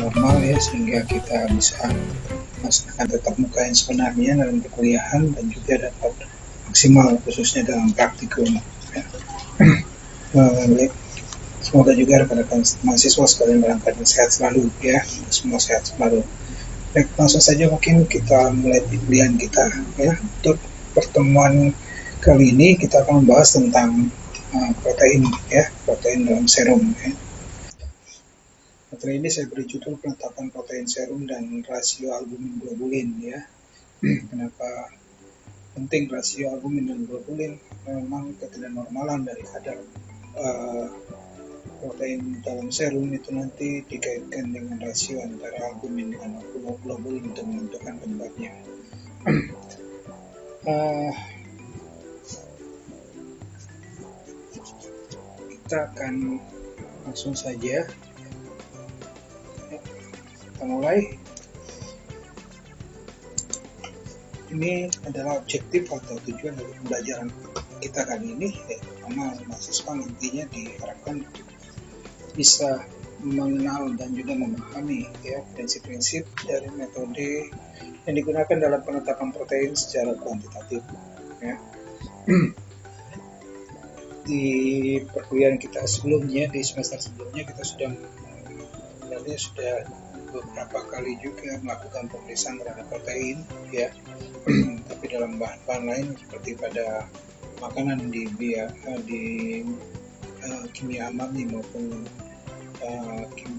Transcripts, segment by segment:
normal ya, sehingga kita bisa melaksanakan tatap muka yang sebenarnya dalam perkuliahan dan juga dapat maksimal khususnya dalam praktikum ya. Baik, semoga juga rekan-rekan mahasiswa sekalian dalam keadaan sehat selalu ya, semua sehat selalu. Baik, langsung saja mungkin kita mulai pilihan kita ya. Untuk pertemuan kali ini kita akan membahas tentang protein ya, protein dalam serum ya. Materi ini saya beri judul penetapan protein serum dan rasio albumin globulin ya. Kenapa penting rasio albumin dan globulin? Memang ketidaknormalan dari kadar protein dalam serum itu nanti dikaitkan dengan rasio antara albumin dan globulin untuk menentukan penyebabnya. Kita akan langsung saja kita mulai. Ini adalah objektif atau tujuan dari pembelajaran kita kali ini, karena mahasiswa nantinya diharapkan bisa mengenal dan juga memahami ya prinsip-prinsip dari metode yang digunakan dalam penetapan protein secara kuantitatif ya. Di perkuliahan kita sebelumnya, di semester sebelumnya kita sudah beberapa kali juga melakukan pemeriksaan terhadap protein ya. Tapi dalam bahan-bahan lain seperti pada makanan di kimia amami maupun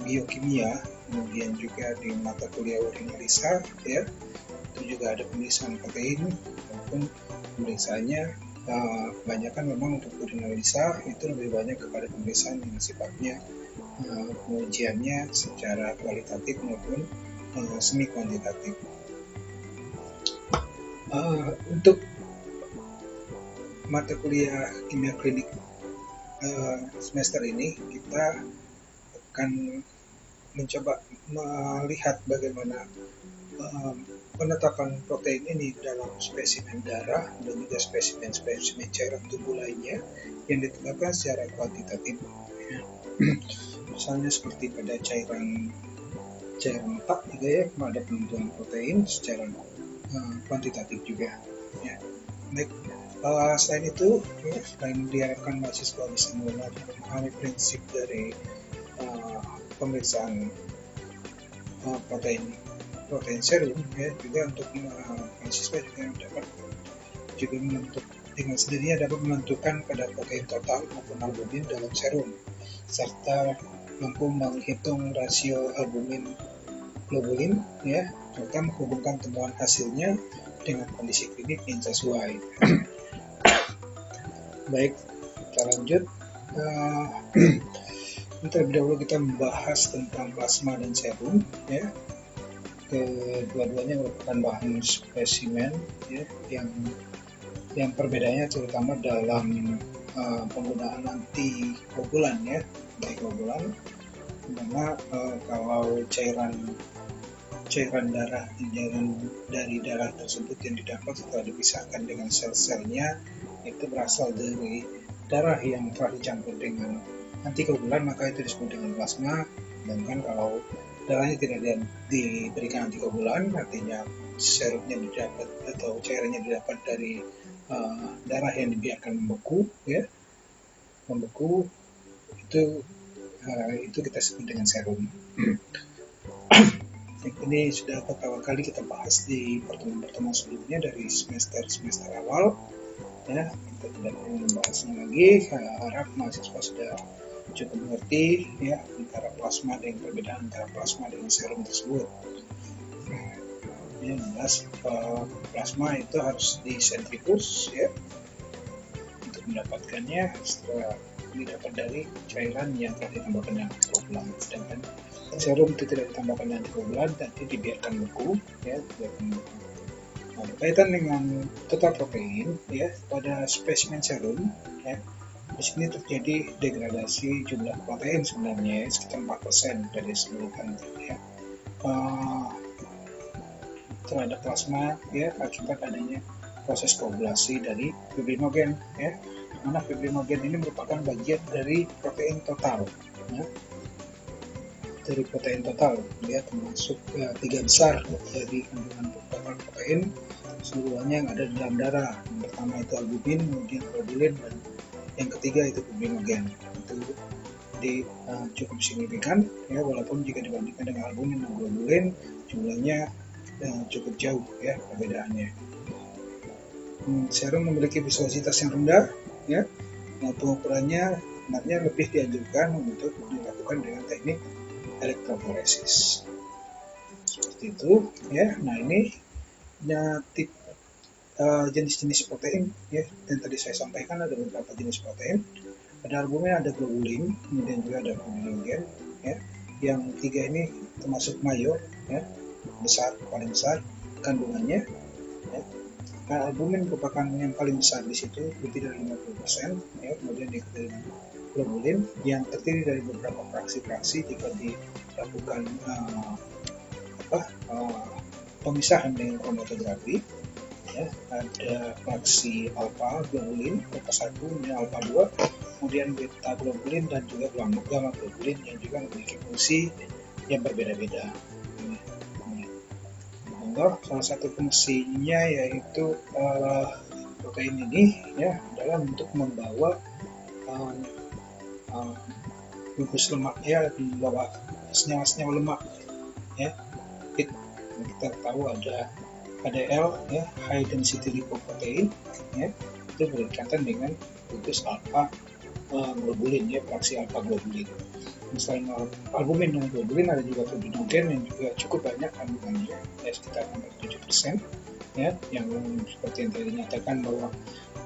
biokimia, kemudian juga di mata kuliah urinalisa ya, itu juga ada pemeriksaan protein, maupun pemeriksaannya kebanyakan memang untuk urinalisa itu lebih banyak kepada pemeriksaan yang sifatnya pengujiannya secara kualitatif maupun semi kuantitatif. Untuk mata kuliah kimia klinik semester ini kita akan mencoba melihat bagaimana penetapan protein ini dalam spesimen darah dan juga spesimen cairan tubuh lainnya yang ditetapkan secara kuantitatif. Misalnya seperti pada cairan otak juga ya, ada penentuan protein secara kuantitatif juga ya. Baik, selain itu ya, selain diharapkan mahasiswa bisa memahami prinsip dari pemeriksaan protein serum ya, juga untuk mahasiswa juga dapat dengan sendirinya dapat menentukan kadar protein total maupun albumin dalam serum, serta mampu menghitung rasio albumin globulin ya, serta menghubungkan temuan hasilnya dengan kondisi klinik yang sesuai. Baik, kita lanjut. Terlebih dahulu kita membahas tentang plasma dan serum ya. Kedua-duanya merupakan bahan spesimen ya, yang perbedaannya terutama dalam penggunaan antikoagulan ya, antikoagulan, dimana kalau cairan darah dari darah tersebut yang didapat setelah dipisahkan dengan sel-selnya itu berasal dari darah yang telah dicampur dengan antikoagulan, maka itu disebut dengan plasma. Sedangkan kalau darahnya tidak diberikan antikoagulan, artinya serumnya didapat atau cairannya didapat dari darah yang dibiarkan membeku ya, itu kita sebut dengan serum. Ini sudah beberapa kali kita bahas di pertemuan sebelumnya dari semester awal ya, kita tidak perlu membahasnya lagi. Harap mahasiswa sudah cukup mengerti ya antara plasma dan perbedaan antara plasma dengan serum tersebut. Yang jelas plasma itu harus disentrifuge ya untuk mendapatkannya, setelah didapat dari cairan yang telah ditambahkan dengan antikoagulan. Sedangkan serum itu tidak ditambahkan antikoagulan, nanti dibiarkan beku ya, Nah, berkaitan dengan total protein ya, pada spesimen serum ya, di sini terjadi degradasi jumlah protein sebenarnya sekitar 4% dari keseluruhan ya, terhadap plasma ya, akibat adanya proses koagulasi dari fibrinogen ya, mana fibrinogen ini merupakan bagian dari protein total ya. dari protein total, dia termasuk 3 besar dari kandungan total protein seluruhnya yang ada di dalam darah. Yang pertama itu albumin, kemudian globulin, dan yang ketiga itu fibrinogen. Itu cukup signifikan ya, walaupun jika dibandingkan dengan albumin dan globulin jumlahnya cukup jauh ya perbedaannya. Serum memiliki viskuositas yang rendah ya. Nah, pengukurannya sebenarnya lebih dianjurkan untuk dilakukan dengan teknik elektroforesis. Seperti itu ya. Nah, ini jenis-jenis protein ya, yang tadi saya sampaikan ada beberapa jenis protein. Ada albumin, ada globulin, kemudian juga ada fibrinogen ya. Yang tiga ini termasuk mayor ya, paling besar kandungannya ya. Nah, albumin merupakan yang paling besar di situ, lebih dari 50% ya. Kemudian diikuti dengan globulin yang terdiri dari beberapa fraksi-fraksi jika dilakukan pemisahan dengan kromatografi ya. Ada fraksi alfa globulin, alfa 1 dan alfa 2, kemudian beta globulin dan juga gamma globulin yang juga memiliki fungsi yang berbeda-beda. Salah satu fungsinya yaitu protein ini ya adalah untuk membawa gugus lemak ya, membawa senyawa-senyawa lemak ya. Kita tahu ada HDL ya, high density lipoprotein ya, itu berkaitan dengan gugus alfa globulin ya, fraksi alfa globulin. Selain albumin dan globulin ada juga fibrinogen yang juga cukup banyak kandungannya ya, sekitar 7% ya, yang seperti yang tadi dinyatakan bahwa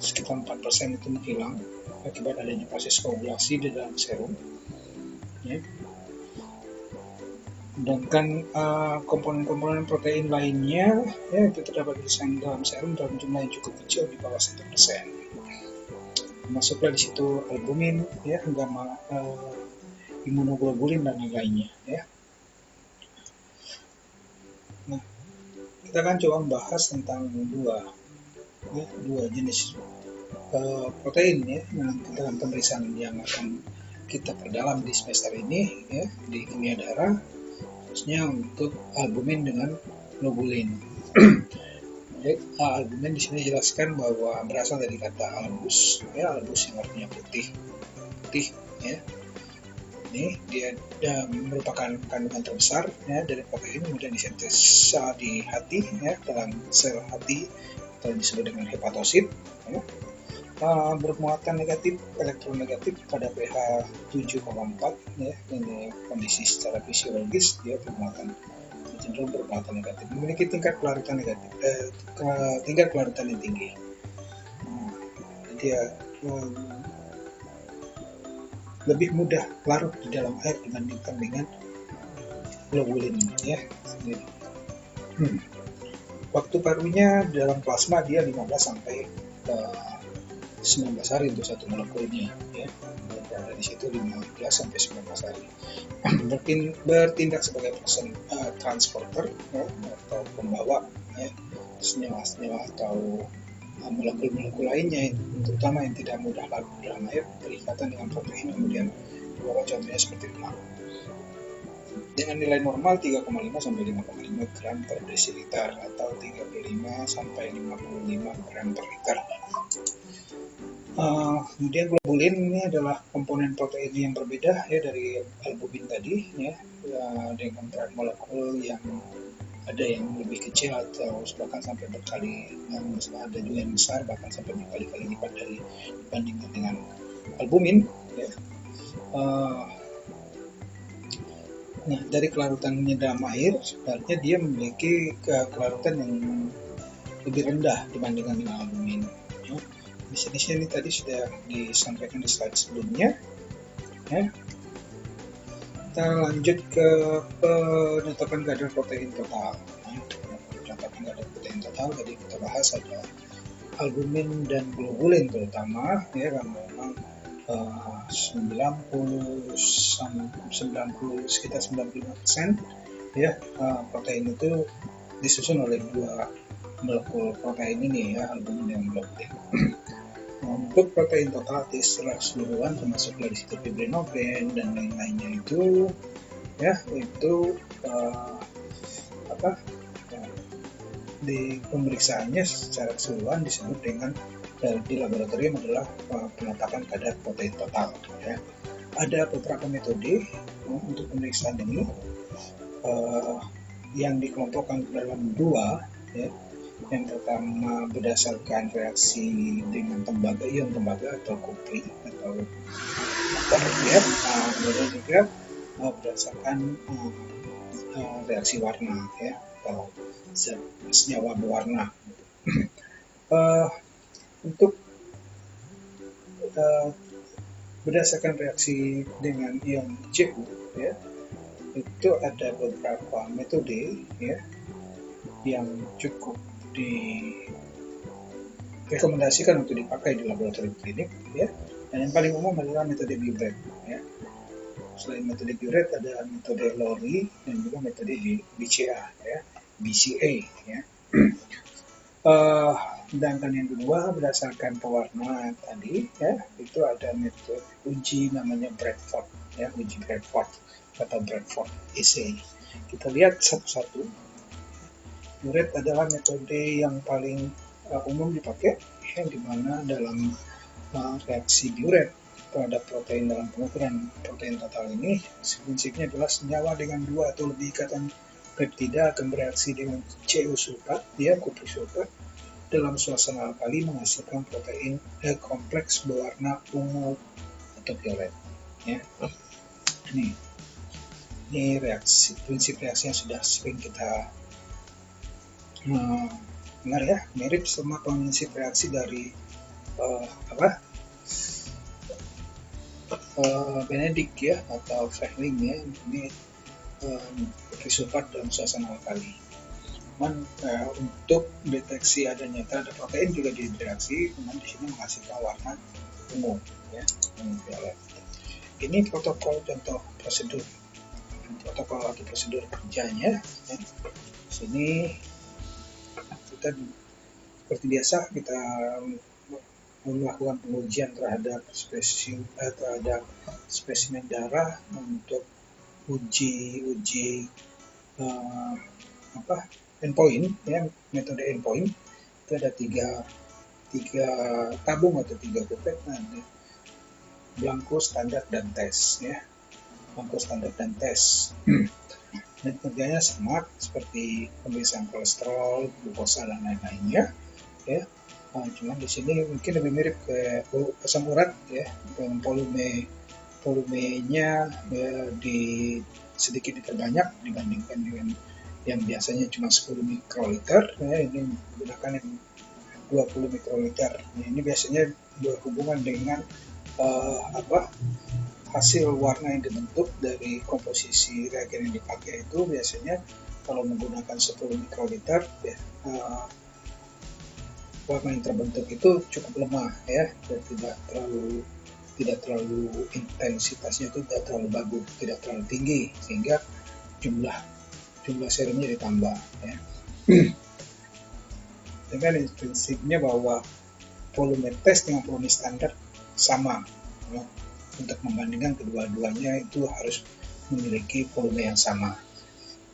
sekitar 4% itu menghilang akibat adanya proses koagulasi di dalam serum ya. Sedangkan komponen-komponen protein lainnya ya, itu terdapat di dalam serum dalam jumlah yang cukup kecil di bawah 1%. Masuklah di situ albumin ya, gamma imunoglobulin dan lain-lainnya ya. Nah, kita akan coba membahas tentang dua jenis protein ya dalam pemeriksaan yang akan kita perdalam di semester ini ya, di kimia darah, khususnya untuk albumin dengan globulin. Albumin di sini dijelaskan bahwa berasal dari kata albus ya, albus yang artinya putih ya. Ini dia merupakan kandungan terbesar ya dari protein, kemudian disintesa di hati ya, dalam sel hati atau disebut dengan hepatosit ya. Bermuatan negatif, elektronegatif pada pH 7,4 ya. Ini kondisi secara fisiologis dia cenderung bermuatan negatif, memiliki tingkat kelarutan negatif, tingkat kelarutan yang tinggi. Dia lebih mudah larut di dalam air dibandingkan dengan globulin ya. Waktu parunya dalam plasma dia 15 sampai 19 hari untuk satu molekulnya ya. Berada di situ 15 sampai 19 hari. Bertindak sebagai transporter ya, atau pembawa ya, senyawa-senyawa atau molekul-molekul lainnya, terutama yang tidak mudah larut dalam air, berikatan dengan protein, kemudian beberapa contohnya seperti lemak. Dengan nilai normal 3,5 sampai 5,5 gram per desiliter atau 35 sampai 55 gram per liter. Kemudian globulin ini adalah komponen protein yang berbeda ya dari albumin tadi ya, dengan berat molekul yang ada yang lebih kecil atau bahkan sampai berkali, ada juga yang besar bahkan sampai berkali-kali lipat dibandingkan dengan albumin ya. Nah, dari kelarutannya dalam air sebenarnya dia memiliki kelarutan yang lebih rendah dibandingkan dengan albumin ya. Di sini tadi sudah disampaikan di slide sebelumnya ya. Kita lanjut ke penetapan kadar protein total. Penetapan kadar protein total tadi kita bahas ada albumin dan globulin terutama ya, karena memang 90 sekitar 95% ya protein itu disusun oleh dua molekul protein ini ya, albumin dan globulin. Untuk protein total secara keseluruhan termasuk dari situ fibrinogen dan lain-lainnya itu ya, itu apa ya, di pemeriksaannya secara keseluruhan disebut dengan di laboratorium adalah penetapan kadar protein total. Ya. Ada beberapa metode untuk pemeriksaan ini yang dikelompokkan dalam dua. Ya. Yang pertama berdasarkan reaksi dengan tembaga, ion tembaga atau kupri atau ya, kemudian juga berdasarkan reaksi warna ya atau senyawa berwarna. Untuk berdasarkan reaksi dengan ion Cu ya, itu ada beberapa metode ya yang cukup direkomendasikan untuk dipakai di laboratorium klinik ya, dan yang paling umum adalah metode Biuret ya. Selain metode Biuret ada metode Lori dan juga metode BCA ya, BCA ya. Sedangkan yang kedua berdasarkan pewarna tadi ya, itu ada metode uji namanya Bradford ya, uji Bradford atau Bradford assay. Kita lihat satu-satu. Biuret adalah metode yang paling umum dipakai yang dimana dalam reaksi Biuret terhadap protein dalam pengukuran protein total ini prinsipnya adalah senyawa dengan dua atau lebih ikatan peptida akan bereaksi dengan Cu sulfat ya, kupri sulfat dalam suasana alkali menghasilkan protein kompleks berwarna ungu atau violet ya. Ini reaksi, prinsip reaksi yang sudah sering kita dengar ya, mirip sama prinsip reaksi dari Benedict ya atau Fehling ya. Ini sulfat dalam suasana alkali. Cuman untuk deteksi adanya terhadap protein juga direaksi, kemudian di sini menghasilkan warna ungu ya, ungu violet. Ini protokol contoh prosedur, protokol atau prosedur kerjanya. Ya. Di sini kita seperti biasa kita melakukan pengujian terhadap spesimen darah untuk uji endpoint ya, metode endpoint itu ada tiga tabung atau tiga pipet, blanko, standar, dan tes ya. Blanko, standar, dan tes. Dan kerjanya sama seperti pemeriksaan kolesterol, glukosa, dan lain-lainnya ya. Cuman di sini mungkin lebih mirip ke asam urat ya, dengan volumenya ya, sedikit diperbanyak dibandingkan dengan yang biasanya cuma 10 mikroliter ya, ini menggunakan yang 20 mikroliter. Nah, ini biasanya berhubungan dengan hasil warna yang dibentuk dari komposisi reagen yang dipakai. Itu biasanya kalau menggunakan 10 mikroliter ya, warna yang terbentuk itu cukup lemah ya, dan tidak terlalu intensitasnya itu tidak terlalu bagus, tidak terlalu tinggi, sehingga jumlah serumnya ditambah ya. Dengan prinsipnya bahwa volume tes dengan volume standar sama ya. Untuk membandingkan kedua-duanya itu harus memiliki volume yang sama.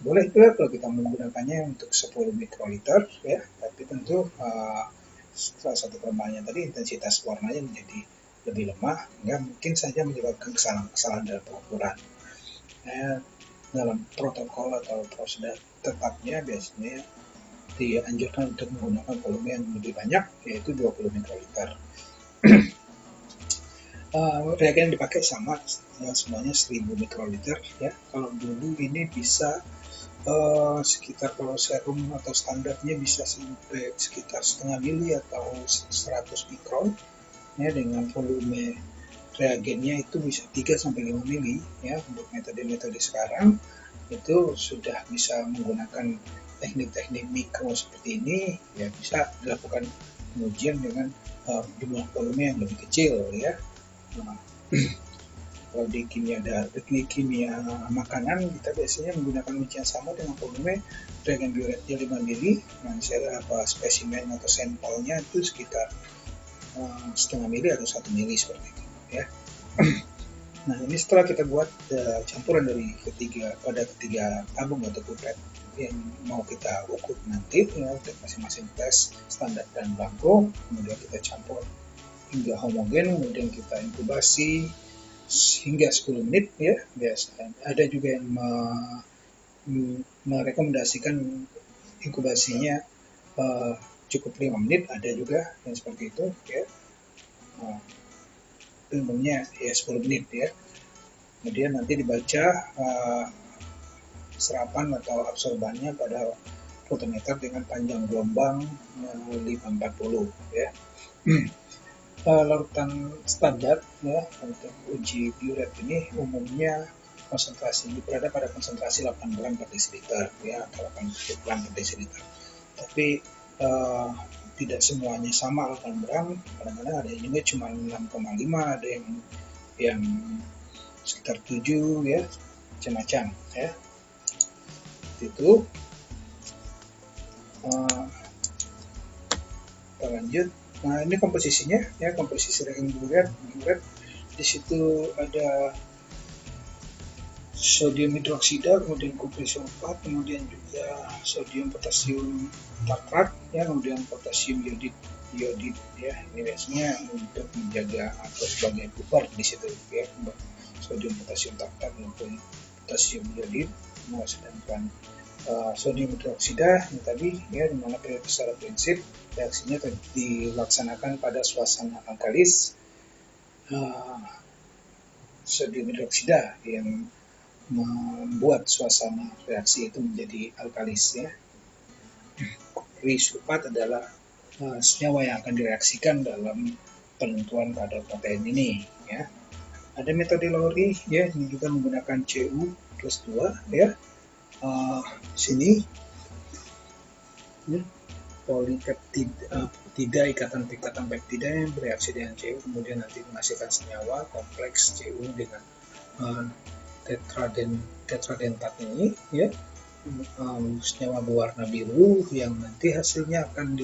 Boleh juga kalau kita menggunakannya untuk 10 mikroliter ya, tapi tentu salah satu kelemahannya tadi intensitas warnanya menjadi lebih lemah, hingga mungkin saja menyebabkan kesalahan dalam pengukuran. Dalam protokol atau prosedur tetapnya biasanya dianjurkan untuk menggunakan volume yang lebih banyak, yaitu 20 mikroliter. Reagen yang dipakai sama ya, semuanya 1000 mikroliter ya. Kalau dulu ini bisa sekitar, kalau serum atau standarnya bisa sampai sekitar setengah mili atau 100 mikron ya, dengan volume reagennya itu bisa 3-5 mili ya. Untuk metode-metode sekarang itu sudah bisa menggunakan teknik-teknik mikro seperti ini ya, bisa dilakukan pengujian dengan jumlah volume yang lebih kecil ya. Kalau di kimia makanan kita biasanya menggunakan ujian sama dengan volume reagen Biuretnya 5 mili, dan spesimen atau sampelnya itu sekitar setengah mili atau 1 mili seperti itu ya. Nah, ini setelah kita buat campuran dari ketiga tabung atau pipet yang mau kita ukur nanti ya, untuk masing-masing tes standar dan blanko, kemudian kita campur hingga homogen, kemudian kita inkubasi hingga 10 menit ya. Biasa ada juga yang merekomendasikan inkubasinya cukup 5 menit, ada juga yang seperti itu ya. Umumnya ya 10 menit ya. Kemudian nanti dibaca serapan atau absorbannya pada fotometer dengan panjang gelombang 540 ya. Larutan standar ya untuk uji biuret ini umumnya konsentrasi berada pada konsentrasi 8 gram per desiliter ya, atau 8 gram per desiliter. Tapi tidak semuanya sama 8 gram, kadang-kadang ada yang juga cuma 6,5, ada yang sekitar 7 ya, macam-macam ya. Itu kita lanjut. Nah, ini komposisinya ya, komposisi reagen biuret. Di situ ada sodium hidroksida, kemudian kupri sulfat, kemudian juga sodium potasium tartrat ya, kemudian potasium iodid ya. Ini biasanya untuk menjaga atau sebagai buffer di situ ya, sodium potasium tartrat maupun potasium iodid. Nah, sedangkan sodium hidroksida yang tadi ya, dimana secara prinsip reaksinya dilaksanakan pada suasana alkalis, sodium hidroksida yang membuat suasana reaksi itu menjadi alkalis ya. Kupri sulfat adalah senyawa yang akan direaksikan dalam penentuan kadar protein ini ya. Ada metode Lowry ya, ini juga menggunakan Cu+2 ya. Sini polipeptida, ikatan peptida yang bereaksi dengan Cu, kemudian nanti menghasilkan senyawa kompleks Cu dengan tetradentat ini ya, senyawa berwarna biru yang nanti hasilnya akan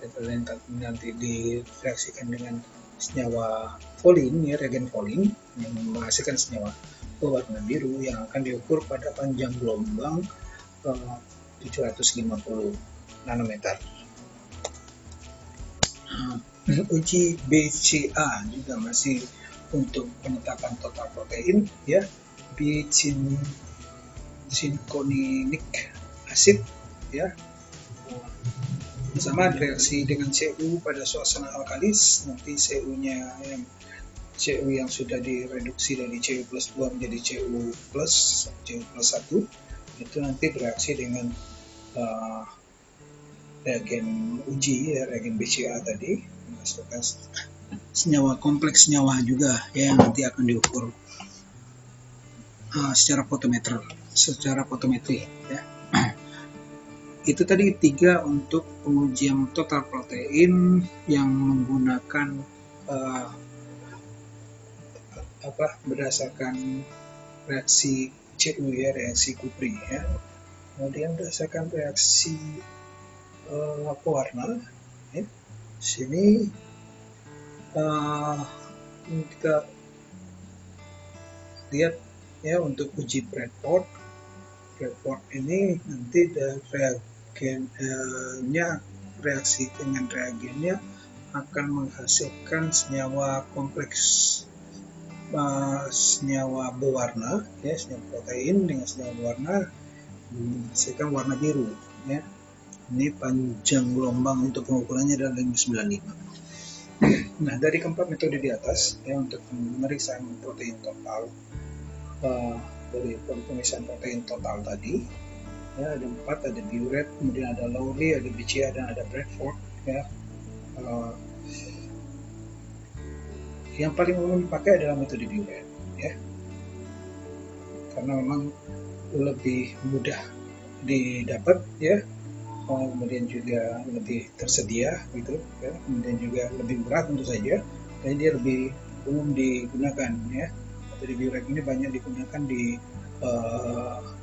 tetradentat nanti direaksikan dengan senyawa folin ya, reagen folin yang menghasilkan senyawa berwarna biru yang akan diukur pada panjang gelombang 750 nanometer. Uji BCA juga masih untuk penetapan total protein ya, bichinconinic acid ya, sama reaksi dengan Cu pada suasana alkalis. Nanti Cu-nya Cu yang sudah direduksi dari Cu+2 menjadi Cu+1 itu nanti bereaksi dengan reagen uji ya, reagen BCA tadi, menghasilkan senyawa kompleks senyawa juga ya, yang nanti akan diukur secara fotometri ya. Itu tadi 3 untuk pengujian total protein yang menggunakan berdasarkan reaksi Cu ya, reaksi kupri ya. Kemudian berdasarkan reaksi pewarna ya. Sini kita lihat ya, untuk uji Bradford ini nanti reagennya, reaksi dengan reagennya akan menghasilkan senyawa kompleks senyawa berwarna ya, senyawa protein dengan senyawa berwarna menghasilkan warna biru ya. Ini panjang gelombang untuk pengukurannya adalah 595. Nah, dari keempat metode di atas ya, untuk pemeriksaan protein total, dari pemeriksaan protein total tadi ya, ada 4, ada biuret, kemudian ada Lowry, ada BCA, dan ada Bradford ya. Yang paling umum dipakai adalah metode biuret ya, karena memang lebih mudah didapat ya, kemudian juga lebih tersedia gitu ya, kemudian juga lebih murah tentu saja, dan dia lebih umum digunakan ya. Metode biuret ini banyak digunakan di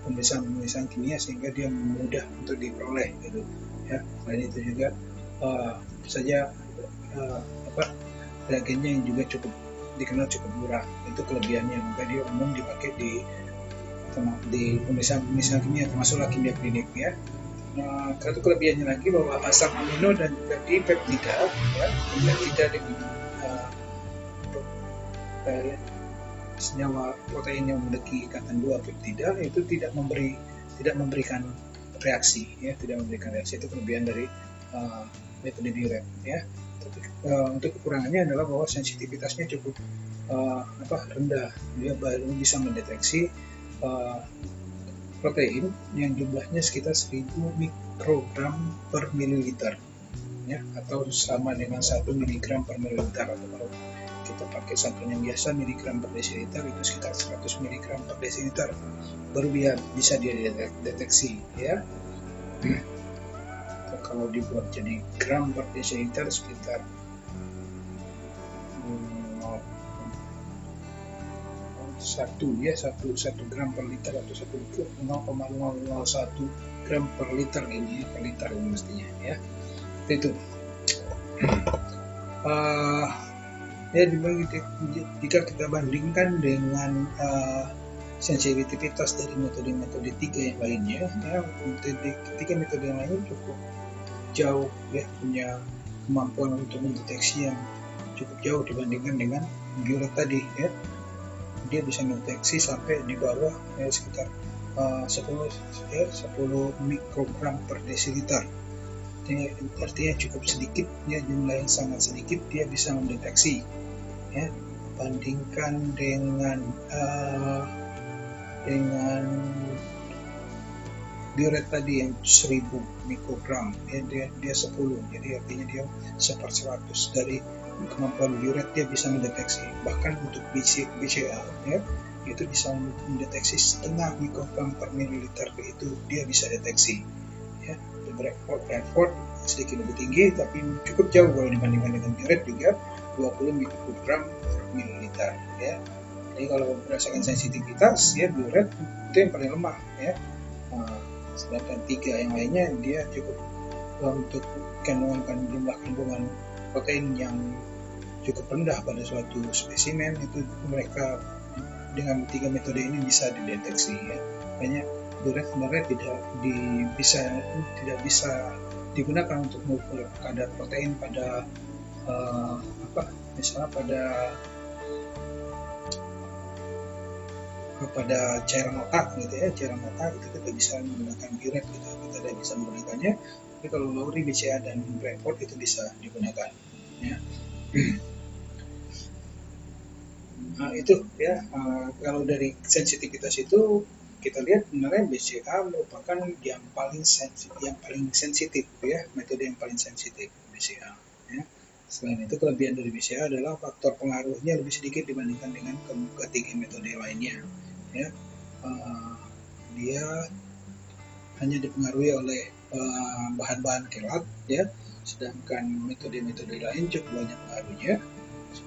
pemeriksaan kimia sehingga dia mudah untuk diperoleh gitu ya. Selain itu juga tentu saja reagennya yang juga cukup dikenal cukup murah. Itu kelebihannya, maka dia umum dipakai di pemeriksaan kimia, termasuklah kimia klinik ya. Nah, satu kelebihannya lagi bahwa asam amino dan juga di peptida ya, peptida untuk senyawa protein yang memiliki ikatan dua peptida itu tidak memberikan reaksi ya, tidak memberikan reaksi. Itu kelebihan dari metode diuret ya. Tapi untuk kekurangannya adalah bahwa sensitivitasnya cukup rendah. Dia baru bisa mendeteksi protein yang jumlahnya sekitar 1000 mikrogram per mililiter ya, atau sama dengan 1 miligram per mililiter, atau kalau kita pakai satuan yang biasa miligram per desiliter itu sekitar 100 miligram per desiliter baru dia bisa deteksi ya. Kalau dibuat jadi gram per desiliter sekitar 1 gram per liter atau 0,001 gram per liter ini mestinya ya. Itu ya, jika kita bandingkan dengan sensitivitas dari metode-metode 3 yang lainnya ya, metode yang lainnya cukup jauh ya, punya kemampuan untuk mendeteksi yang cukup jauh dibandingkan dengan diuret tadi ya. Dia bisa mendeteksi sampai di bawah ya, sekitar 10 mikrogram per desiliter. Artinya cukup sedikit ya, jumlah yang sangat sedikit dia bisa mendeteksi ya, bandingkan dengan diuret tadi yang 1000 mikrogram ya, dia 10, jadi artinya dia 1/100 dari kemampuan diuret dia bisa mendeteksi. Bahkan untuk BCA ya, itu bisa mendeteksi 0,5 mikrogram per mililiter, itu dia bisa deteksi ya. Bradford sedikit lebih tinggi tapi cukup jauh kalau dibandingkan dengan diuret juga 20 mikrogram per mililiter ya. Jadi kalau berdasarkan sensitivitas ya, diuret itu yang paling lemah ya. Sedangkan 3 yang lainnya dia cukup untuk jumlah kandungan protein yang cukup rendah pada suatu spesimen, itu mereka dengan 3 metode ini bisa dideteksi ya. Makanya diuret sebenarnya tidak bisa digunakan untuk mengukur kadar protein pada misalnya pada cairan otak gitu ya. Cairan otak itu kita bisa menggunakan diuret gitu, kita tidak bisa menggunakannya. Tapi kalau Lowry, BCA dan Bradford itu bisa digunakan ya. Nah, itu ya, kalau dari sensitivitas itu kita lihat sebenarnya BCA merupakan yang paling sensitif ya, metode yang paling sensitif BCA ya. Selain itu kelebihan dari BCA adalah faktor pengaruhnya lebih sedikit dibandingkan dengan ketiga metode lainnya ya. Dia hanya dipengaruhi oleh bahan-bahan kelat ya, sedangkan metode-metode lain cukup banyak pengaruhnya.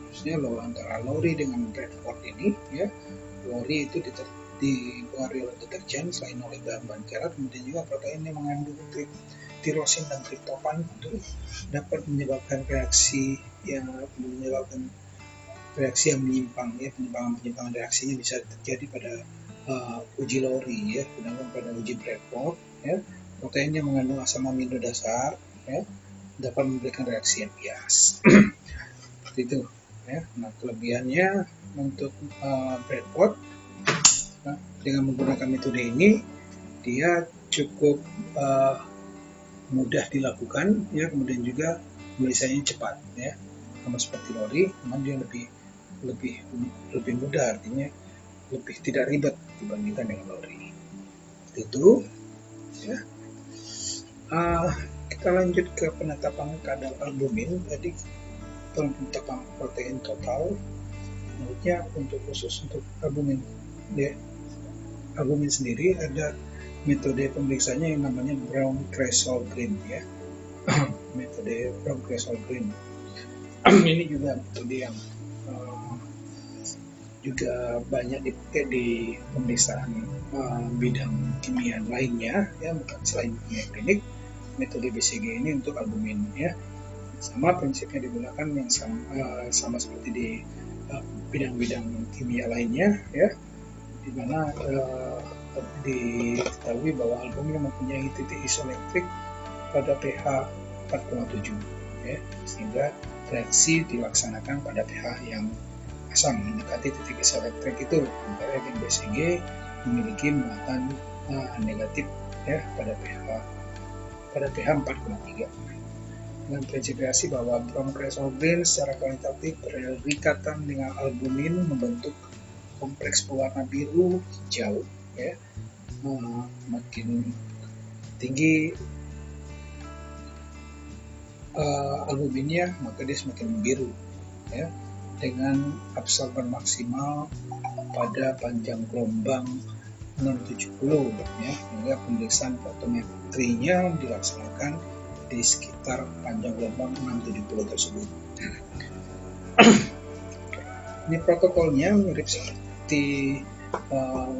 Khususnya antara Lowry dengan Bradford ini ya. Lowry itu dipengaruhi oleh deterjen selain oleh bahan-bahan kerat, kemudian juga protein yang mengandung tirosin dan triptofan untuk dapat menyebabkan reaksi yang menyimpang ya. Penyimpangan reaksinya bisa terjadi pada uji Lowry ya, sedangkan pada uji Bradford ya, protein yang mengandung asam amino dasar ya dapat memberikan reaksi yang bias. Seperti itu ya. Nah, kelebihannya untuk Bradford dengan menggunakan metode ini dia cukup mudah dilakukan ya, kemudian juga pemeriksaannya cepat ya, sama seperti Lowry, namun dia lebih mudah, artinya lebih tidak ribet dibandingkan dengan Lowry. Seperti itu ya. Kita lanjut ke penetapan kadar albumin. Jadi penetapan protein total menurutnya khusus untuk albumin ya, albumin sendiri ada metode pemeriksaannya yang namanya Brown-Creswell-Green ya. Metode Brown-Creswell-Green ini juga metode yang juga banyak dipakai di pemeriksaan bidang kimia lainnya ya, bukan selain kimia klinik. Metode BCG ini untuk albumin ya, sama prinsipnya digunakan yang sama seperti di bidang-bidang kimia lainnya, ya, di mana diketahui bahwa albumin mempunyai titik isoelektrik pada pH 4,7, ya, sehingga reaksi dilaksanakan pada pH yang asam mendekati titik isoelektrik itu. Sementara reagen BCG memiliki muatan negatif, ya, pada pH 4,3. Dengan prinsip reaksi bahwa bromkresolbrin secara kualitatif berikatan dengan albumin membentuk kompleks pewarna biru hijau, ya. Makin tinggi albuminnya, maka dia semakin biru, ya, dengan absorban maksimal pada panjang gelombang 670, ya, hingga pemeriksaan fotometrinya dilaksanakan di sekitar panjang gelombang 670 tersebut. Ini protokolnya mirip seperti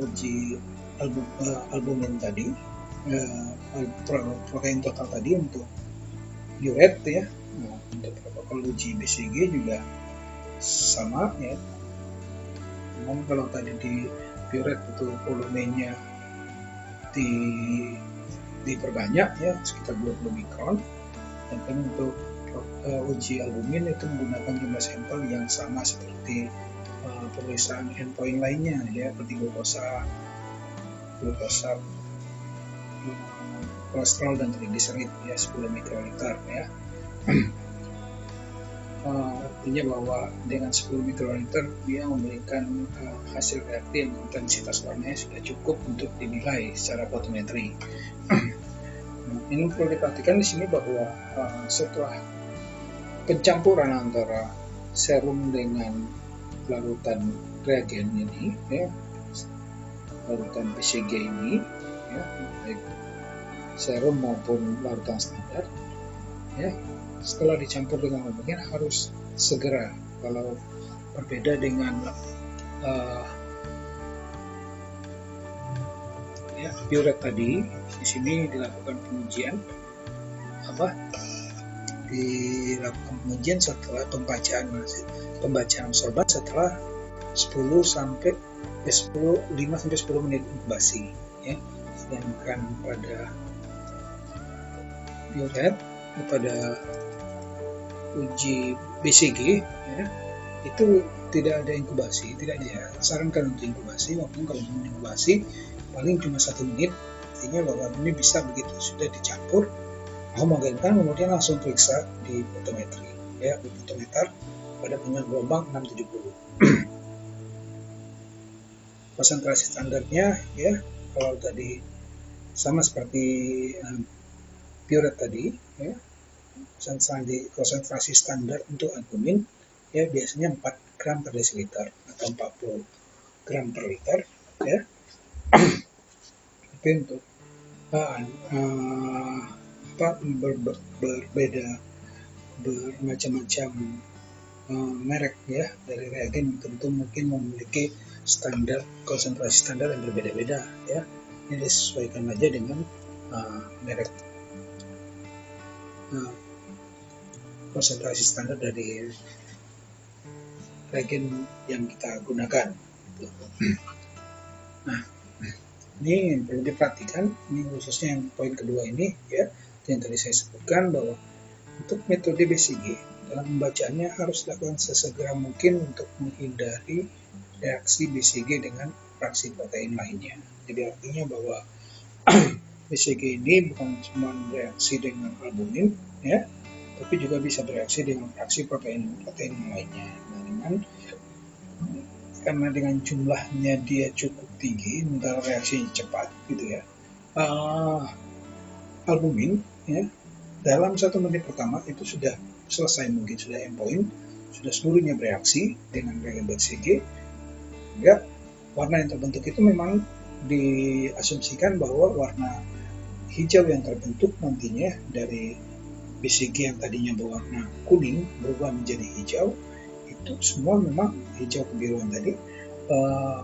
uji albumin tadi, protein total tadi untuk uret, ya. Nah, untuk protokol uji BCG juga sama, ya. Namun kalau tadi di uret itu volumenya diperbanyak, ya, sekitar 20 mikron, dan untuk uji albumin itu menggunakan jumlah sampel yang sama seperti pemeriksaan endpoint lainnya, ya, seperti glukosa, kolesterol dan trigliserid, ya, 10 mikroliter, ya. Artinya bahwa dengan 10 mikroliter dia memberikan hasil reaktif yang intensitas warnanya sudah cukup untuk dinilai secara fotometri. Ini perlu diperhatikan di sini bahwa setelah pencampuran antara serum dengan larutan reagen ini, ya, larutan BCG ini, ya, baik serum maupun larutan standar, ya, setelah dicampur dengan albumin harus segera. Kalau berbeda dengan uret tadi, di sini dilakukan pengujian setelah pembacaan sorban setelah 5 sampai 10 menit inkubasi, ya. Sedangkan pada uret, pada uji BCG, ya, itu tidak ada inkubasi, tidak disarankan untuk inkubasi, maupun kalau mau inkubasi paling cuma 1 menit. Artinya bahwa ini bisa begitu sudah dicampur homogenkan, kemudian langsung periksa di fotometri, ya, di fotometer pada panjang gelombang 670. Konsentrasi standarnya, ya, kalau tadi sama seperti uret tadi, ya, konsentrasi standar untuk albumin, ya, biasanya 4 gram per desiliter atau 40 gram per liter, ya. Tapi untuk berbeda bermacam-macam merek, ya, dari reagen tentu mungkin memiliki standar konsentrasi standar yang berbeda-beda, ya. Ini disesuaikan aja dengan merek konsentrasi standar dari reagen yang kita gunakan. Nah, ini yang perlu diperhatikan, ini khususnya yang poin kedua ini, ya, yang tadi saya sebutkan bahwa untuk metode BCG dalam pembacaannya harus dilakukan sesegera mungkin untuk menghindari reaksi BCG dengan fraksi protein lainnya. Jadi artinya bahwa BCG ini bukan cuma bereaksi dengan albumin, ya, tapi juga bisa bereaksi dengan fraksi protein lainnya. Nah, karena dengan jumlahnya dia cukup tinggi, sementara reaksinya cepat, gitu, ya. Albumin, ya, dalam 1 menit pertama itu sudah selesai, mungkin sudah endpoint, sudah seluruhnya bereaksi dengan reagen BCG, sehingga warna yang terbentuk itu memang diasumsikan bahwa warna hijau yang terbentuk nantinya dari BCG yang tadinya berwarna kuning berubah menjadi hijau, itu semua memang hijau kebiruan tadi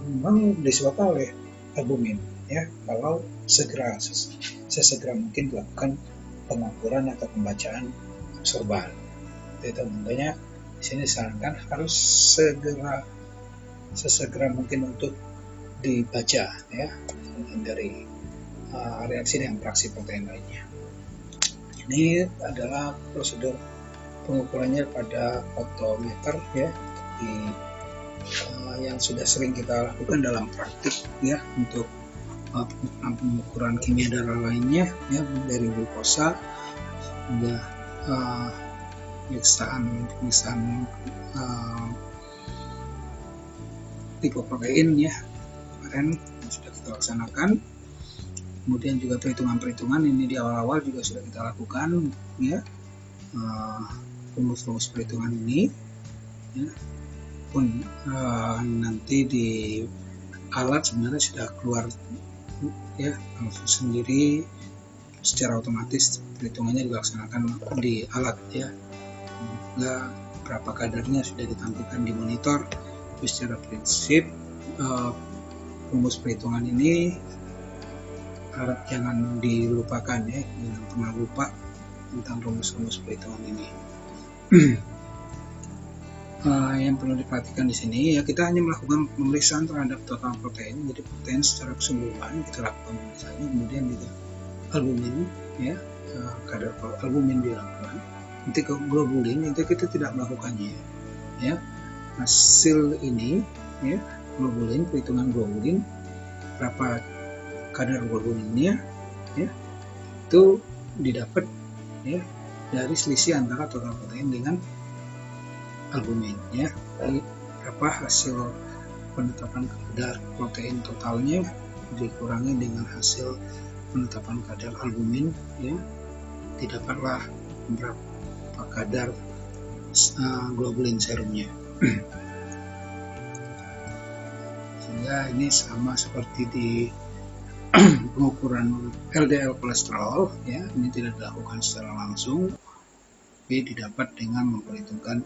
memang disebabkan oleh albumin, ya, kalau sesegera mungkin dilakukan pengukuran atau pembacaan sorban. Itu tentunya di sini disarankan harus sesegera mungkin untuk dibaca ya, dari reaksi dengan fraksi protein lainnya. Ini adalah prosedur pengukurannya pada fotometer ya, yang sudah sering kita lakukan dalam praktik ya, untuk pengukuran kimia darah lainnya ya, dari glukosa hingga pemeriksaan lipoprotein ya, kemarin sudah kita laksanakan. Kemudian juga perhitungan ini di awal-awal juga sudah kita lakukan ya, rumus-rumus perhitungan ini ya, pun nanti di alat sebenarnya sudah keluar ya langsung sendiri, secara otomatis perhitungannya dilaksanakan di alat ya, juga berapa kadarnya sudah ditampilkan di monitor. Tapi secara prinsip rumus perhitungan ini harap jangan dilupakan ya, jangan pernah lupa tentang rumus-rumus perhitungan ini. Yang perlu diperhatikan di sini ya, kita hanya melakukan pemeriksaan terhadap total protein, jadi protein secara keseluruhan kita lakukan pemeriksaannya, kemudian juga albumin ya, kadar albumin dilakukan. Nanti ke globulin itu kita tidak melakukannya ya. Hasil ini ya, globulin, perhitungan globulin, berapa kadar globulinnya ya, itu didapat ya dari selisih antara total protein dengan albumin ya. Jadi berapa hasil penetapan kadar protein totalnya dikurangi dengan hasil penetapan kadar albumin ya, didapatlah berapa kadar globulin serumnya. Sehingga ini sama seperti di pengukuran LDL kolesterol ya, ini tidak dilakukan secara langsung, tapi didapat dengan memperhitungkan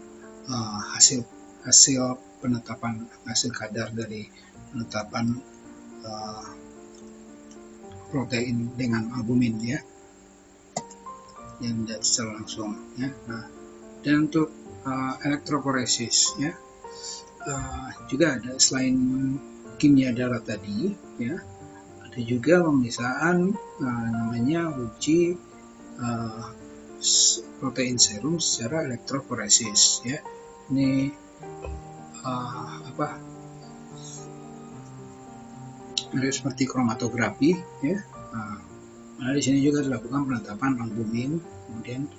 hasil penetapan, hasil kadar dari penetapan protein dengan albumin ya, yang tidak secara langsung ya. Nah, dan untuk elektroforesis ya, juga ada selain kimia darah tadi ya, ada juga pemeriksaan namanya uji protein serum secara elektroforesis ya. Ini seperti kromatografi ya. Nah, di sini juga dilakukan penetapan albumin, kemudian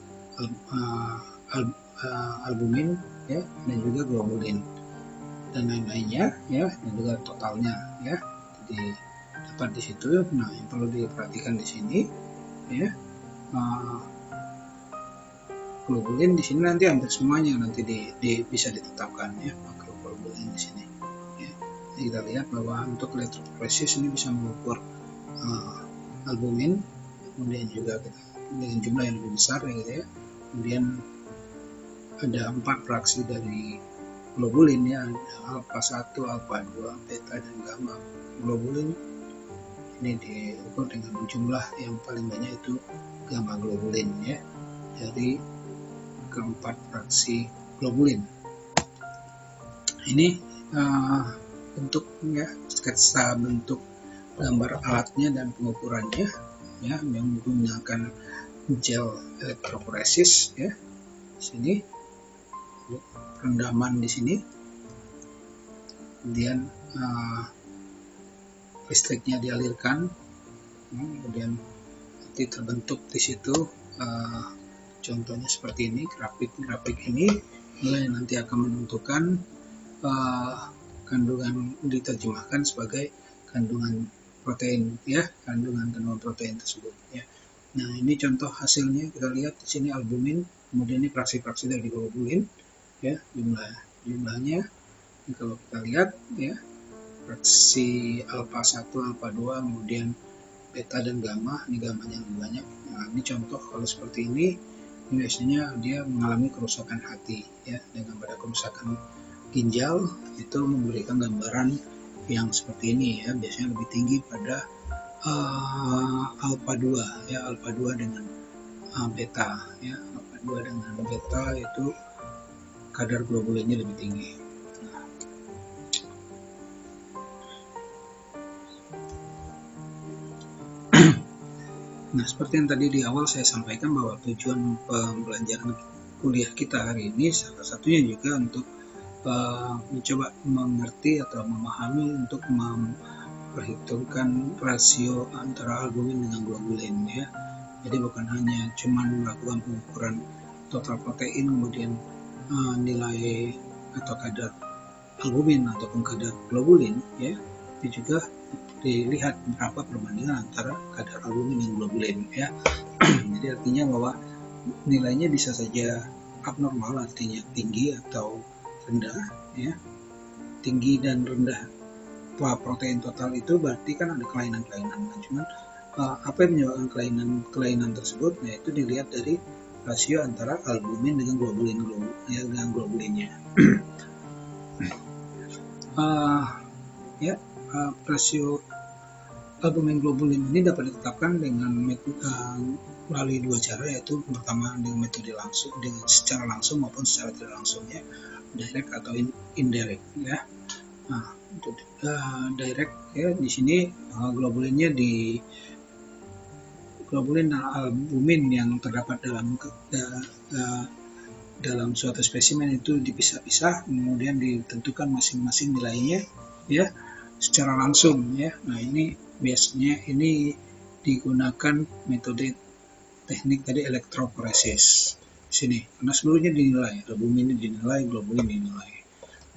albumin ya, dan juga globulin dan lain-lainnya ya, dan juga totalnya ya, jadi dapat di situ. Nah, yang perlu diperhatikan di sini ya, globulin di sini nanti hampir semuanya nanti bisa ditetapkan ya, makroglobulin di sini ya. Jadi kita lihat bahwa untuk elektroforesis ini bisa mengukur albumin, kemudian juga kita dengan jumlah yang lebih besar ya, gitu ya. Kemudian ada 4 fraksi dari globulin ya, ada alpha 1, alpha 2, beta dan gamma globulin. Ini diukur dengan jumlah yang paling banyak itu gamma globulin ya, dari keempat fraksi globulin. Ini bentuknya sketsa bentuk gambar alatnya dan pengukurannya ya, yang menggunakan gel elektroforesis ya. Di sini rendaman di sini, kemudian listriknya dialirkan, kemudian nanti terbentuk di situ contohnya seperti ini, grafik ini mulai nanti akan menentukan kandungan, diterjemahkan sebagai kandungan protein ya, kandungan protein tersebut ya. Nah, ini contoh hasilnya, kita lihat di sini albumin, kemudian ini fraksi-fraksi dari globulin ya, jumlahnya ini kalau kita lihat ya, fraksi alpha 1, alpha 2, kemudian beta dan gamma, ini gammanya lebih banyak. Nah, ini contoh kalau seperti ini biasanya dia mengalami kerusakan hati ya, dengan pada kerusakan ginjal itu memberikan gambaran yang seperti ini ya, biasanya lebih tinggi pada alpha 2 ya, alpha 2 dengan beta ya, alpha 2 dengan beta itu kadar globulinnya lebih tinggi. Nah, seperti yang tadi di awal saya sampaikan bahwa tujuan pembelajaran kuliah kita hari ini salah satunya juga untuk mencoba mengerti atau memahami untuk memperhitungkan rasio antara albumin dengan globulin ya. Jadi bukan hanya cuman melakukan pengukuran total protein kemudian nilai atau kadar albumin ataupun kadar globulin ya, tapi juga dilihat berapa perbandingan antara kadar albumin dan globulin ya. Jadi artinya bahwa nilainya bisa saja abnormal, artinya tinggi atau rendah ya. Tinggi dan rendah protein total itu berarti kan ada kelainan-kelainan. Nah, cuman apa yang menyebabkan kelainan tersebut? Nah, itu dilihat dari rasio antara albumin dengan globulinnya. Rasio albumin globulin ini dapat ditetapkan dengan melalui dua cara, yaitu pertama dengan metode langsung, dengan secara langsung maupun secara tidak langsung ya, direct atau indirect ya. Nah, untuk direct ya, di sini globulinnya di globulin dan albumin yang terdapat dalam suatu spesimen itu dipisah-pisah, kemudian ditentukan masing-masing nilainya ya secara langsung ya. Nah, ini biasanya ini digunakan metode teknik tadi elektroforesis sini, karena seluruhnya dinilai, albumin dinilai, globulin dinilai.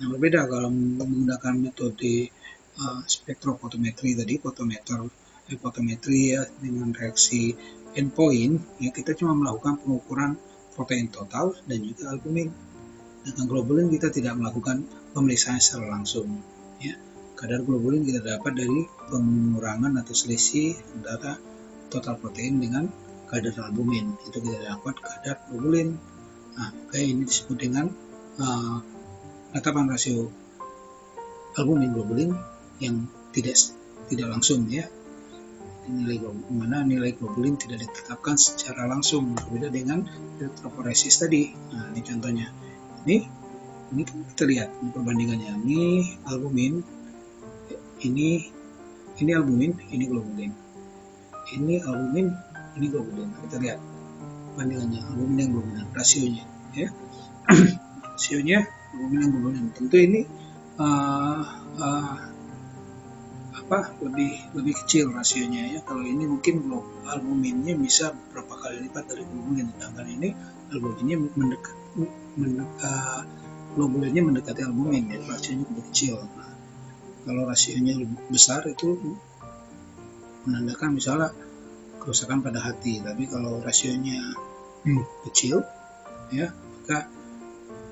Nah, berbeda kalau menggunakan metode spektrofotometri tadi, fotometri ya, dengan reaksi endpoint ya, kita cuma melakukan pengukuran protein total dan juga albumin. Dengan globulin kita tidak melakukan pemeriksaan secara langsung ya. Kadar globulin kita dapat dari pengurangan atau selisih antara total protein dengan kadar albumin, itu kita dapat kadar globulin. Nah, ini disebut dengan penetapan rasio albumin globulin yang tidak langsung ya. Nilai globulin tidak ditetapkan secara langsung, berbeda dengan elektroforesis tadi. Nah, ini contohnya. Ini kan kita lihat perbandingannya. Ini albumin, ini albumin, ini globulin. Ini albumin, ini globulin. Kita lihat perbandingannya albumin dan globulin, rasionya ya. Rasionya albumin dan globulin. Tentu ini lebih kecil rasionya ya. Kalau ini mungkin albuminnya bisa berapa kali lipat dari globulin, sedangkan ini albuminnya globulinnya mendekati albumin ya, rasionya lebih kecil. Nah, kalau rasionya lebih besar itu menandakan misalnya kerusakan pada hati, tapi kalau rasionya kecil ya, maka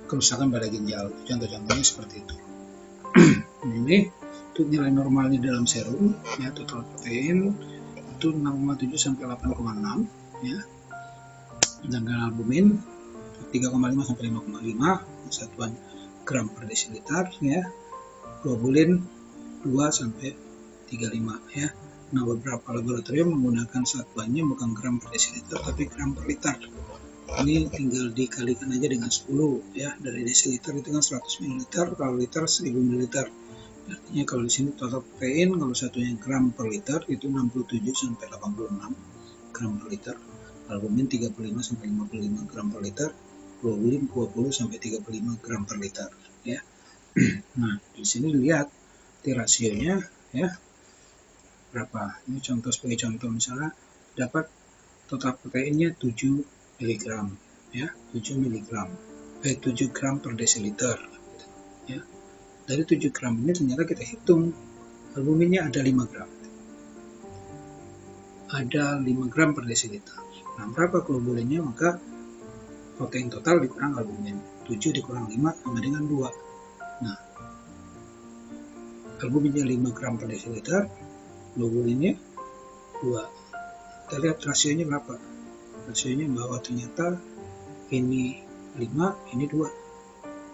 kerusakan pada ginjal. Contoh-contohnya seperti itu. Ini untuk nilai normalnya dalam serum ya, total protein itu 6,7 sampai 8,6 ya. Sedangkan albumin 3,5 sampai 5,5 satuan gram per desiliter ya. Globulin 2 sampai 35 ya. Nah, beberapa laboratorium menggunakan satuannya bukan gram per desiliter tapi gram per liter. Ini tinggal dikalikan aja dengan 10 ya. Dari desiliter itu kan 100 ml, kalau liter 1000 ml. Artinya kalau di sini total protein kalau satunya gram per liter itu 67 sampai 86 gram per liter. Albumin 35 sampai 55 gram per liter. Globulin 20 sampai 35 gram per liter ya. Nah, di sini lihat di rasionya ya berapa. Ini contoh sebagai contoh, misalnya dapat total proteinnya 7 mg ya, 7 gram per desiliter ya. Dari 7 gram ini ternyata kita hitung albuminnya ada 5 gram. Ada 5 gram per desiliter. Nah, berapa globulinnya? Maka protein total dikurang albumin. 7 dikurang 5 sama dengan 2. Nah, albuminnya 5 gram per desiliter, globulinnya 2. Kita lihat rasionya berapa. Rasionya bahwa ternyata ini 5, ini 2.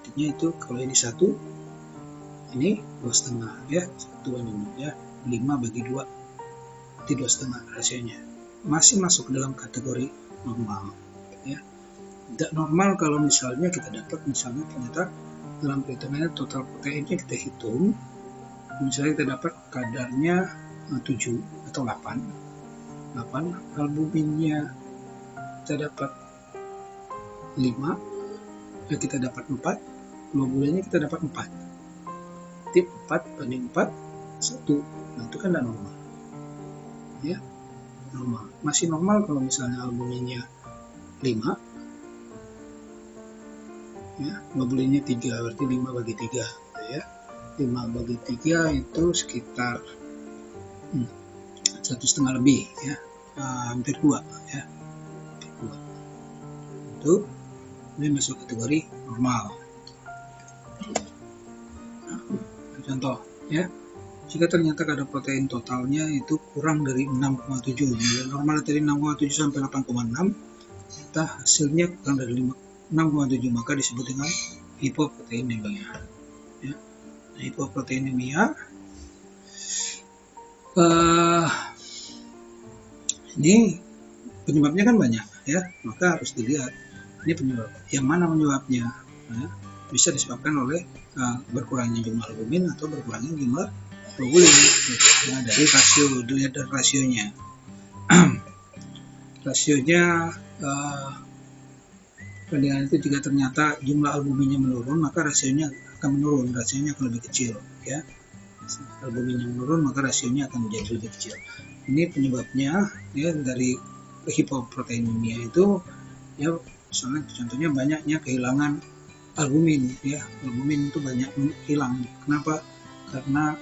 Artinya itu kalau ini 1, ini 2,5 ya, 1/5 ya, 5 bagi 2, berarti 2,5 rasionya. Masih masuk dalam kategori normal ya. Tidak normal kalau misalnya kita dapat misalnya ternyata dalam perhitungannya total proteinnya kita hitung, misalnya kita dapat kadarnya 7 atau 8, albuminnya kita dapat 5, kita dapat 4, globulinnya kita dapat 4. Tip 4 banding 4, 1. Nah, itu kan tidak normal. Ya, normal. Masih normal kalau misalnya albuminnya 5, ya, globulinnya 3, berarti 5 bagi 3, ya. 5 bagi 3 itu sekitar 1,5 lebih, ya, hampir 2, ya. Itu ini masuk kategori normal. Nah, contoh, ya, jika ternyata kadar protein totalnya itu kurang dari 6,7, normal tadi 6,7 sampai 8,6, kita hasilnya kurang dari 6,7, maka disebut dengan hipoproteinemia. Ya. Nah, hipoproteinemia ini penyebabnya kan banyak, ya, maka harus dilihat ini penyebab yang mana penyebabnya. Ya. Bisa disebabkan oleh berkurangnya jumlah albumin atau berkurangnya jumlah globulin. Nah, dari rasio, dilihat dari rasionya. Rasionya perbandingan itu jika ternyata jumlah albuminnya menurun, maka rasionya akan menurun, rasionya akan lebih kecil, ya. Albuminnya menurun, maka rasionya akan menjadi lebih kecil. Ini penyebabnya, ya, dari hipoproteinemia itu, ya, misalnya contohnya banyaknya kehilangan albumin, ya. Albumin itu banyak hilang. Kenapa? Karena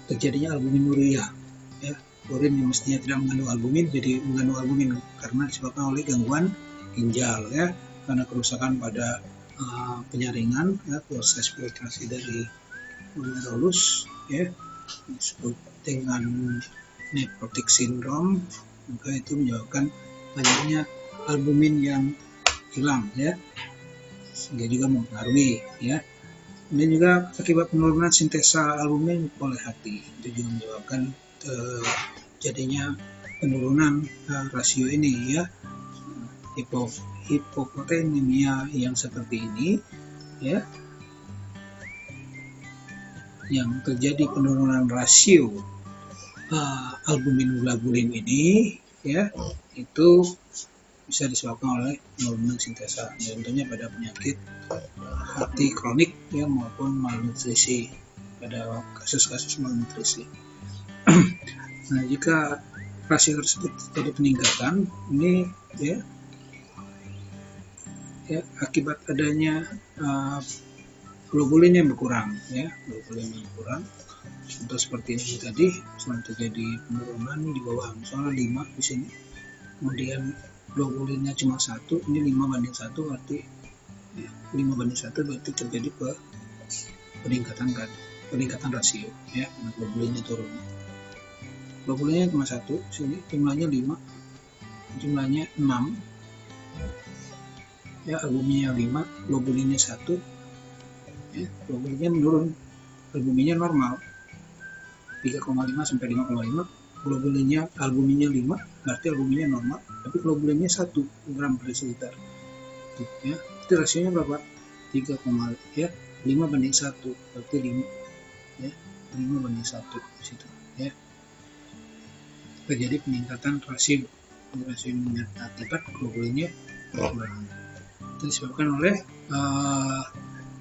terjadinya albuminuria, ya. Urin yang mestinya tidak mengandung albumin jadi mengandung albumin karena disebabkan oleh gangguan ginjal, ya, karena kerusakan pada penyaringan, ya, proses filtrasi dari glomerulus, ya, disebut dengan nephrotic syndrome, maka itu menyebabkan banyaknya albumin yang hilang, ya, sehingga juga mempengaruhi, ya. Kemudian juga akibat penurunan sintesa albumin oleh hati, itu juga menyebabkan jadinya penurunan rasio ini, ya. Hipoproteinemia yang seperti ini, ya, yang terjadi penurunan rasio albumin globulin ini, ya, itu bisa disebabkan oleh penurunan sintesa, contohnya pada penyakit hati kronik, ya, maupun malnutrisi, pada kasus-kasus malnutrisi. Nah, jika rasio tersebut terjadi peningkatan, ini, ya, akibat adanya globulin yang berkurang, ya, globulin yang berkurang. Contoh seperti ini tadi, misalnya terjadi penurunan di bawah misalnya 5 di sini, kemudian globulinnya cuma 1, ini 5 banding 1 berarti, ya, 5 banding 1 berarti terjadi peningkatan rasio, ya, karena globulinnya turun. Globulinnya cuma 1, sini jumlahnya 5, jumlahnya 6, ya, albuminnya 5, globulinnya 1, ya, globulinnya menurun, albuminnya normal 3,5 sampai 5,5, albuminnya 5, berarti albuminnya normal, tapi globulinnya 1 gram per desiliter, ya, itu rasionya berapa? 3, ya, 5 banding 1 berarti 5, ya, 5 banding 1 di situ, ya. Terjadi peningkatan rasio akibat globulinnya berkurang. Itu disebabkan oleh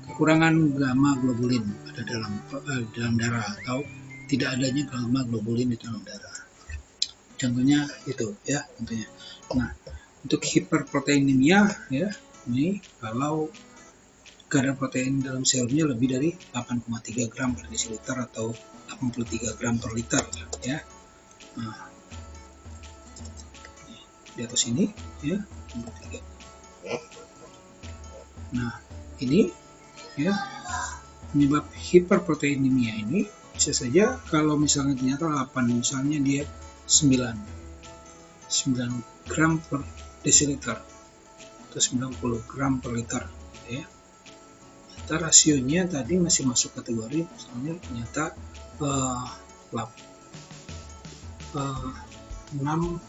kekurangan gamma globulin pada dalam darah atau tidak adanya gamma globulin di dalam darah. Contohnya itu, ya, contohnya. Nah, untuk hiperproteinemia, ya, ini kalau kadar protein dalam selnya lebih dari 8,3 gram per desiliter atau 83 gram per liter, ya. Nah, di atas ini, ya, 83. Nah, ini, ya, penyebab hiperproteinemia ini bisa saja kalau misalnya ternyata 8, misalnya dia 9 gram per desiliter atau 90 gram per liter, ya. Ternyata rasionya tadi masih masuk kategori, misalnya ternyata 6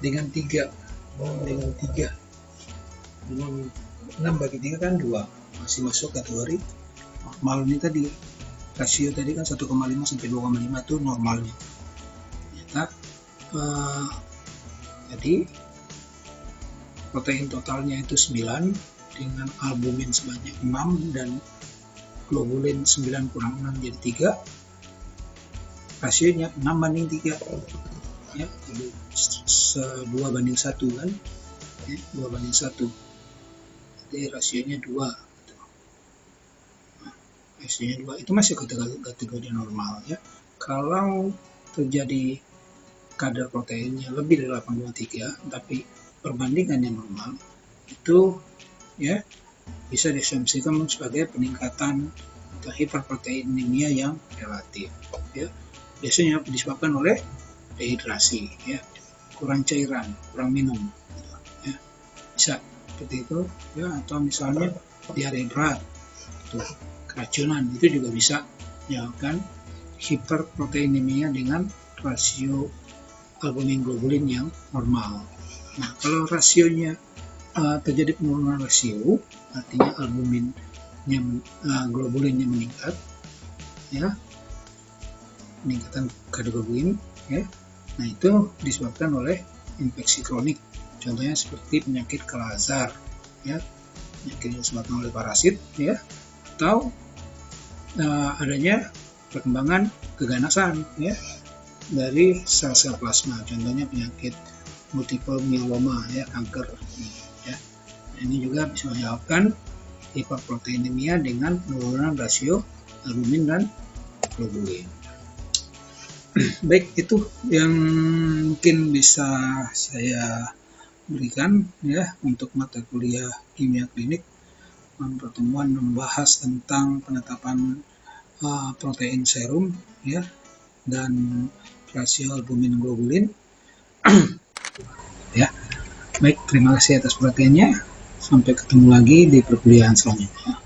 dengan 3, 6/3 kan 2, masih masuk kategori normal. Ini tadi rasio tadi kan 1,5 sampai 2,5 itu normalnya. Ternyata jadi protein totalnya itu 9 dengan albumin sebanyak 6 dan globulin 9 kurang 6 jadi 3. Rasionya 6/3 ya, jadi 2/1 kan ya, 2/1, jadi rasionya 2. Rasionya 2 itu masih kategori normal ya. Kalau terjadi kadar proteinnya lebih dari 8,3 tapi perbandingannya normal, itu ya bisa diasumsikan sebagai peningkatan atau hiperproteinemia yang relatif ya. Biasanya disebabkan oleh dehidrasi ya, kurang cairan, kurang minum ya. Bisa seperti itu ya, atau misalnya diare berat, itu keracunan, itu juga bisa menyebabkan hiperproteinemia dengan rasio albumin globulin yang normal. Nah, kalau rasionya terjadi penurunan rasio, artinya albuminnya globulinnya meningkat ya, peningkatan kadar globulin ya. Nah, itu disebabkan oleh infeksi kronik, contohnya seperti penyakit Kala-Azar ya, penyakit yang disebabkan oleh parasit ya, atau adanya perkembangan keganasan ya dari sel-sel plasma, contohnya penyakit multiple myeloma ya, kanker ya. Ini juga bisa menyebabkan hiperproteinemia dengan penurunan rasio albumin dan globulin. Baik, itu yang mungkin bisa saya berikan ya untuk mata kuliah kimia klinik. Pertemuan membahas tentang penetapan protein serum ya dan rasio albumin globulin. Ya, baik, terima kasih atas perhatiannya. Sampai ketemu lagi di perkuliahan selanjutnya.